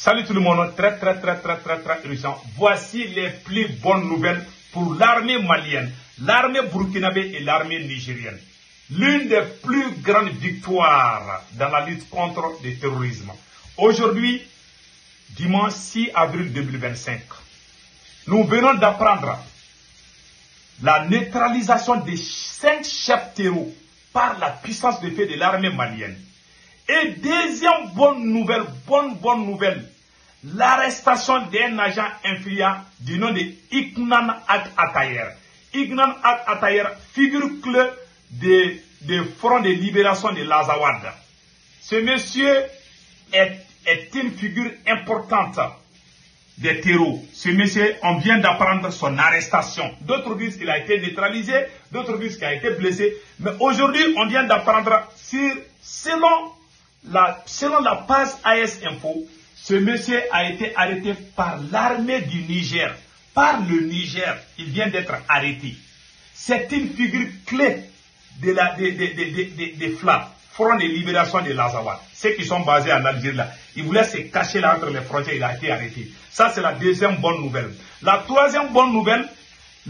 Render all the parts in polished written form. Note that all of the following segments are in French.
Salut tout le monde, très urgent. Voici les plus bonnes nouvelles pour l'armée malienne, l'armée burkinabé et l'armée nigérienne. L'une des plus grandes victoires dans la lutte contre le terrorisme. Aujourd'hui, dimanche 6 avril 2025, nous venons d'apprendre la neutralisation des 5 chefs terreaux par la puissance de feu de l'armée malienne. Et deuxième bonne nouvelle, l'arrestation d'un agent influent du nom de Ignan Ag Atayer. Ignan Ag Atayer, figure clé des fronts de libération de l'Azawad. Ce monsieur est une figure importante des terreaux. Ce monsieur, on vient d'apprendre son arrestation. D'autres disent qu'il a été neutralisé, d'autres disent qu'il a été blessé. Mais aujourd'hui, on vient d'apprendre selon la page AS Info, ce monsieur a été arrêté par l'armée du Niger. Par le Niger, il vient d'être arrêté. C'est une figure clé des FLA, Front de Libération de l'Azawad. Ceux qui sont basés en Algérie là, ils voulaient se cacher là entre les frontières, il a été arrêté. Ça, c'est la deuxième bonne nouvelle. La troisième bonne nouvelle,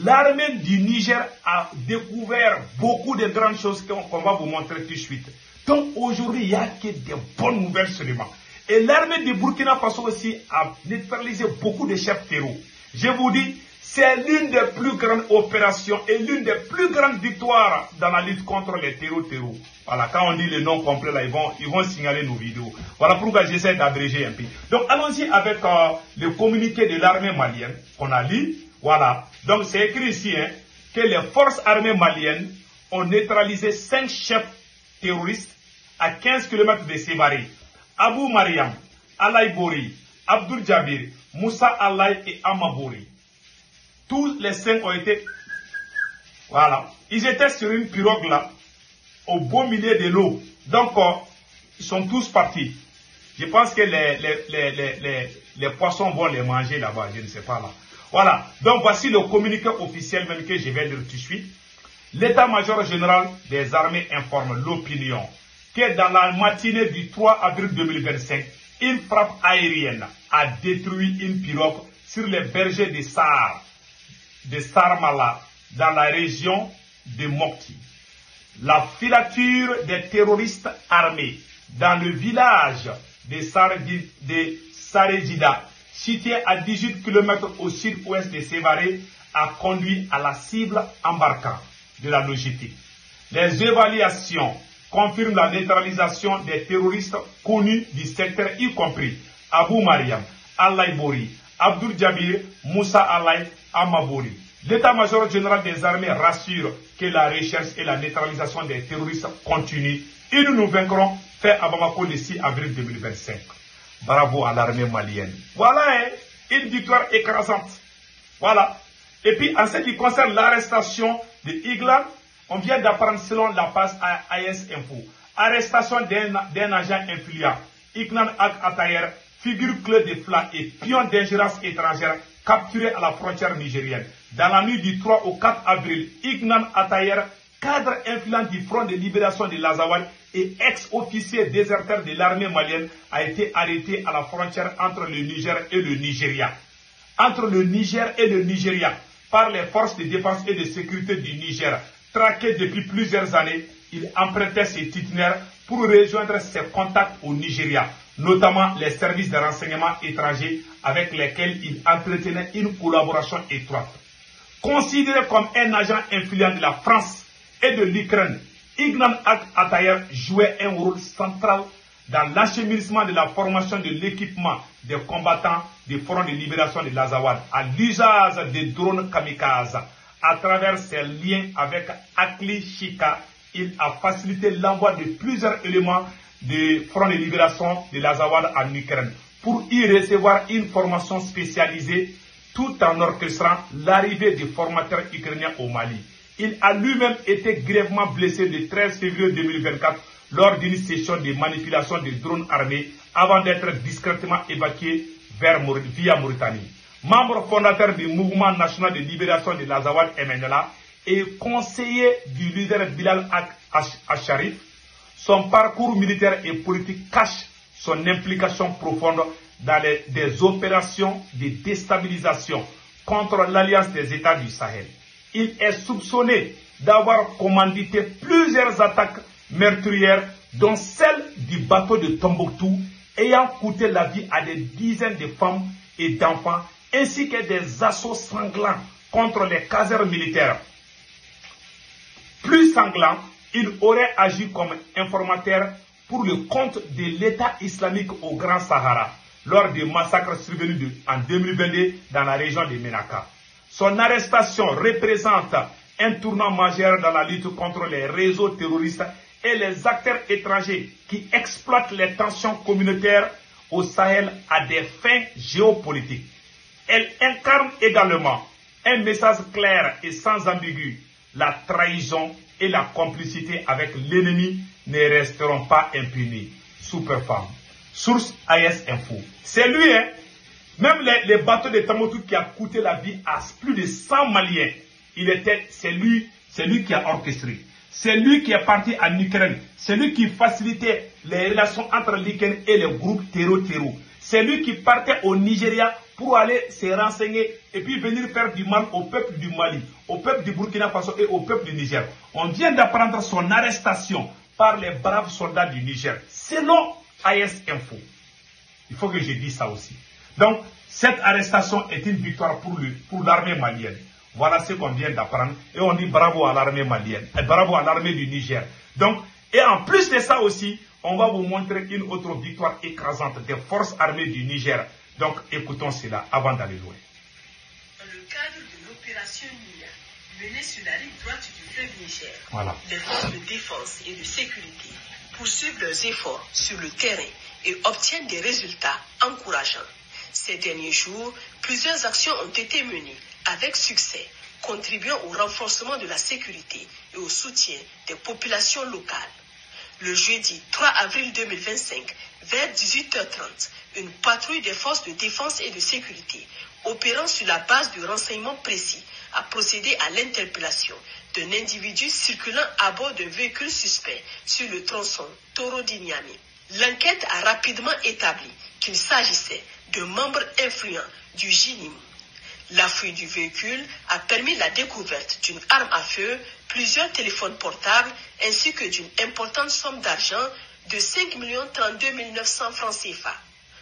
l'armée du Niger a découvert beaucoup de grandes choses qu'on va vous montrer tout de suite. Donc aujourd'hui, il n'y a que des bonnes nouvelles seulement. Et l'armée de Burkina Faso aussi a neutralisé beaucoup de chefs terreaux. Je vous dis, c'est l'une des plus grandes opérations et l'une des plus grandes victoires dans la lutte contre les terreaux. Voilà, quand on dit le nom complet, là, ils vont signaler nos vidéos. Voilà pourquoi j'essaie d'abréger un peu. Donc allons-y avec le communiqué de l'armée malienne qu'on a lu. Voilà, donc c'est écrit ici que les forces armées maliennes ont neutralisé 5 chefs terroristes à 15 km de Sévaré. Abou Mariam, Alay Bori, Abdul Jabir, Moussa Alay et Amabori. Tous les 5 ont été... Voilà. Ils étaient sur une pirogue là, au beau milieu de l'eau. Donc, ils sont tous partis. Je pense que les poissons vont les manger là-bas, je ne sais pas là. Voilà. Donc, voici le communiqué officiel même que je vais lire tout de suite. L'état-major général des armées informe l'opinion que dans la matinée du 3 avril 2025, une frappe aérienne a détruit une pirogue sur les bergers de Sarmala, dans la région de Mopti. La filature des terroristes armés dans le village de Sarejida, situé à 18 km au sud-ouest de Sévaré, a conduit à la cible embarquant de la logistique. Les évaluations confirment la neutralisation des terroristes connus du secteur, y compris Abou Mariam, Alay Bori, Abdul Jabir, Moussa Alay, Amabori. L'état-major général des armées rassure que la recherche et la neutralisation des terroristes continuent et nous vaincrons, fait à Bamako le 6 avril 2025. Bravo à l'armée malienne. Voilà une victoire écrasante. Voilà. Et puis en ce qui concerne l'arrestation de Iglan, on vient d'apprendre selon la page AS Info. Arrestation d'un agent influent, Ignan Ag Atayer, figure clé de FLA et pion d'ingérence étrangère, capturé à la frontière nigérienne. Dans la nuit du 3 au 4 avril, Ignan Atayer, cadre influent du Front de Libération de l'Azawad et ex-officier déserteur de l'armée malienne, a été arrêté à la frontière entre le Niger et le Nigeria. Entre le Niger et le Nigeria, par les forces de défense et de sécurité du Niger. Traqué depuis plusieurs années, il empruntait ses itinéraires pour rejoindre ses contacts au Nigeria, notamment les services de renseignement étrangers avec lesquels il entretenait une collaboration étroite. Considéré comme un agent influent de la France et de l'Ukraine, Ignan Ag Atayer jouait un rôle central dans l'acheminement de la formation de l'équipement des combattants du Front de Libération de l'Azawad à l'usage des drones kamikazes. À travers ses liens avec Akli Chika, il a facilité l'envoi de plusieurs éléments du Front de Libération de l'Azawad en Ukraine pour y recevoir une formation spécialisée tout en orchestrant l'arrivée des formateurs ukrainiens au Mali. Il a lui-même été grièvement blessé le 13 février 2024 lors d'une session de manipulation de drones armés avant d'être discrètement évacué via Mauritanie. Membre fondateur du mouvement national de libération de l'Azawad MNLA et conseiller du leader Bilal Acharif, son parcours militaire et politique cache son implication profonde dans des opérations de déstabilisation contre l'Alliance des États du Sahel. Il est soupçonné d'avoir commandité plusieurs attaques meurtrières, dont celle du bateau de Tombouctou, ayant coûté la vie à des dizaines de femmes et d'enfants, ainsi que des assauts sanglants contre les casernes militaires. Plus sanglant, il aurait agi comme informateur pour le compte de l'État islamique au Grand Sahara, lors des massacres survenus en 2022 dans la région de Ménaka. Son arrestation représente un tournant majeur dans la lutte contre les réseaux terroristes et les acteurs étrangers qui exploitent les tensions communautaires au Sahel à des fins géopolitiques. Elle incarne également un message clair et sans ambigu. La trahison et la complicité avec l'ennemi ne resteront pas impunis. Superfemme. Source AS Info. C'est lui, hein. Même les bateaux de Tombouctou qui a coûté la vie à plus de 100 Maliens. C'est lui qui a orchestré. C'est lui qui est parti en Ukraine. C'est lui qui facilitait les relations entre l'Ukraine et les groupes terror. C'est lui qui partait au Nigeria pour aller se renseigner et puis venir faire du mal au peuple du Mali, au peuple du Burkina Faso et au peuple du Niger. On vient d'apprendre son arrestation par les braves soldats du Niger, selon AS Info. Il faut que je dise ça aussi. Donc, cette arrestation est une victoire pour l'armée malienne. Voilà ce qu'on vient d'apprendre. Et on dit bravo à l'armée malienne. Et bravo à l'armée du Niger. Donc, et en plus de ça aussi, on va vous montrer une autre victoire écrasante des forces armées du Niger. Donc, écoutons cela avant d'aller loin. Dans le cadre de l'opération NIA, menée sur la rive droite du fleuve Niger, les forces de défense et de sécurité poursuivent leurs efforts sur le terrain et obtiennent des résultats encourageants. Ces derniers jours, plusieurs actions ont été menées avec succès, contribuant au renforcement de la sécurité et au soutien des populations locales. Le jeudi 3 avril 2025, vers 18h30, une patrouille des forces de défense et de sécurité, opérant sur la base de renseignements précis, a procédé à l'interpellation d'un individu circulant à bord d'un véhicule suspect sur le tronçon Toro-Niamey. L'enquête a rapidement établi qu'il s'agissait de membres influents du JNIM. La fuite du véhicule a permis la découverte d'une arme à feu, plusieurs téléphones portables ainsi que d'une importante somme d'argent de 5 032 900 francs CFA.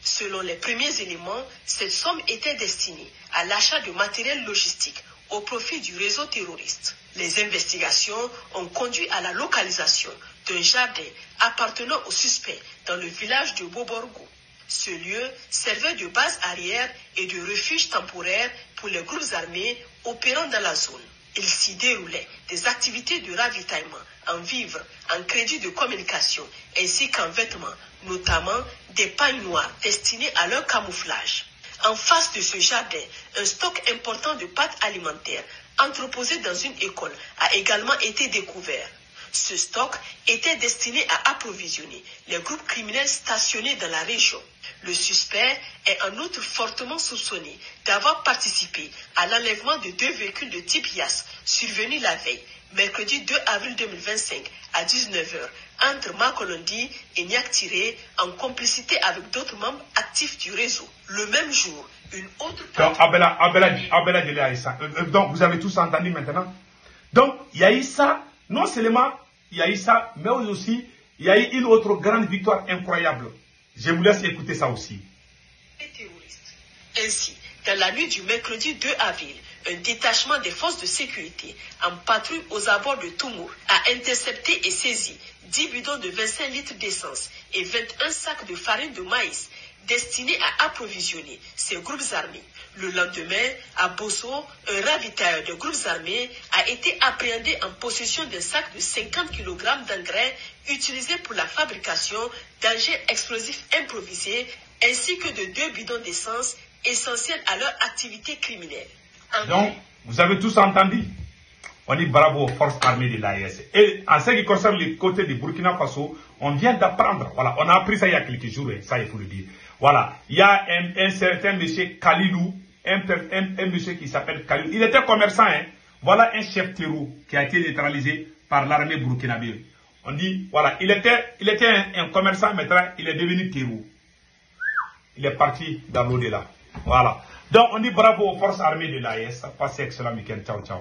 Selon les premiers éléments, cette somme était destinée à l'achat de matériel logistique au profit du réseau terroriste. Les investigations ont conduit à la localisation d'un jardin appartenant aux suspects dans le village de Boborgo. Ce lieu servait de base arrière et de refuge temporaire pour les groupes armés opérant dans la zone. Il s'y déroulait des activités de ravitaillement en vivres, en crédits de communication ainsi qu'en vêtements, notamment des pailles noires destinées à leur camouflage. En face de ce jardin, un stock important de pâtes alimentaires entreposé dans une école a également été découvert. Ce stock était destiné à approvisionner les groupes criminels stationnés dans la région. Le suspect est en outre fortement soupçonné d'avoir participé à l'enlèvement de 2 véhicules de type Yas survenus la veille, mercredi 2 avril 2025 à 19h entre Makolondi et Niaktiré en complicité avec d'autres membres actifs du réseau. Le même jour, une autre... Donc, Abela Dele Aïssa. Donc, vous avez tous entendu maintenant. Donc, il y a eu ça, non seulement il y a eu ça, mais aussi il y a eu une autre grande victoire incroyable. Je vous laisse écouter ça aussi. Ainsi, dans la nuit du mercredi 2 avril, un détachement des forces de sécurité en patrouille aux abords de Toumour a intercepté et saisi 10 bidons de 25 litres d'essence et 21 sacs de farine de maïs destinés à approvisionner ces groupes armés. Le lendemain, à Bosso, un ravitailleur de groupes armés a été appréhendé en possession d'un sac de 50 kg d'engrais utilisés pour la fabrication d'engins explosifs improvisés ainsi que de 2 bidons d'essence essentiels à leur activité criminelle. Donc, vous avez tous entendu. On dit bravo aux forces armées de l'AES. Et en ce qui concerne les côtés du Burkina Faso, on vient d'apprendre. Voilà, on a appris ça il y a quelques jours, ça il faut le dire. Voilà, il y a un certain monsieur Kalilou, un monsieur qui s'appelle Kalilou. Il était commerçant, hein. Voilà un chef terreau qui a été neutralisé par l'armée burkinabé. On dit, voilà, il était un commerçant, maintenant il est devenu terreau. il est parti dans l'au-delà. Voilà. Donc on dit bravo aux forces armées de l'AES. Passez excellent week-end. Ciao, ciao.